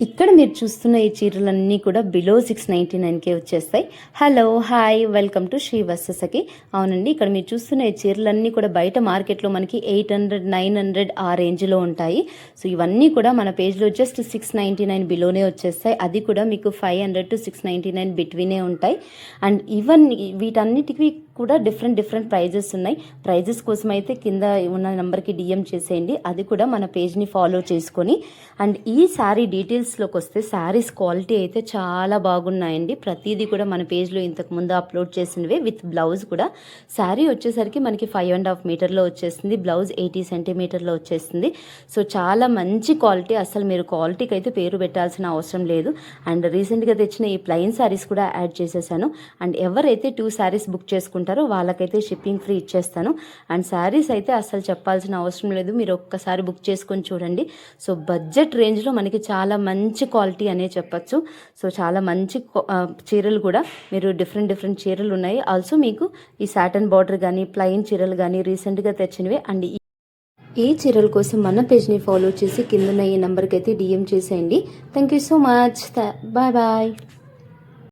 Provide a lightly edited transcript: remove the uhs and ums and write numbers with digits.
ఇక్కడ మీరు చూస్తున్న ఈ చీరలన్నీ కూడా బిలో 699కే వచ్చేస్తాయి. Hello hi welcome to Sri Vatsasakhi. అవునండి, ఇక్కడ మీరు చూస్తున్న ఈ చీరలన్నీ కూడా బయట మార్కెట్లో మనకి 800 900 ఆ రేంజ్లో ఉంటాయి. సో ఇవన్నీ కూడా మన పేజ్లో జస్ట్ 699 బిలోనే వచ్చేస్తాయి. అది కూడా మీకు 500 to 699 బిట్వీనే ఉంటాయి. అండ్ ఈవెన్ వీటన్నిటికీ కూడా డిఫరెంట్ ప్రైజెస్ ఉన్నాయి. ప్రైజెస్ కోసం అయితే కింద ఉన్న నెంబర్కి డిఎం చేసేయండి. అది కూడా మన పేజ్ని ఫాలో చేసుకొని. అండ్ ఈ శారీ డీటెయిల్స్లోకి వస్తే శారీస్ క్వాలిటీ అయితే చాలా బాగున్నాయండి. ప్రతిదీ కూడా మన పేజ్లో ఇంతకుముందు అప్లోడ్ చేసినవే విత్ బ్లౌజ్ కూడా. శారీ వచ్చేసరికి మనకి 5.5 మీటర్లో వచ్చేస్తుంది, బ్లౌజ్ 80 సెంటీమీటర్లో వచ్చేస్తుంది. సో చాలా మంచి క్వాలిటీ, అసలు మీరు క్వాలిటీకి అయితే పేరు పెట్టాల్సిన అవసరం లేదు. అండ్ రీసెంట్గా తెచ్చిన ఈ ప్లెయిన్ శారీస్ కూడా యాడ్ చేసేసాను. అండ్ ఎవరైతే 2 శారీస్ బుక్ చేసుకుంటారో వాళ్ళకైతే షిప్పింగ్ ఫ్రీ ఇచ్చేస్తాను. అండ్ శారీస్ అయితే అసలు చెప్పాల్సిన అవసరం లేదు, మీరు ఒక్కసారి బుక్ చేసుకొని చూడండి. సో బడ్జెట్ రేంజ్లో మనకి చాలా మంచి క్వాలిటీ అనే చెప్పచ్చు. సో చాలా మంచి చీరలు కూడా మీరు డిఫరెంట్ చీరలు ఉన్నాయి. ఆల్సో మీకు ఈ సాటన్ బార్డర్ కానీ ప్లెయిన్ చీరలు కానీ రీసెంట్గా తెచ్చినవి. అండ్ ఈ చీరల కోసం మన పేజ్ని ఫాలో చేసి కింద ఈ నెంబర్కి అయితే డిఎం చేసేయండి. Thank you so much. Bye bye.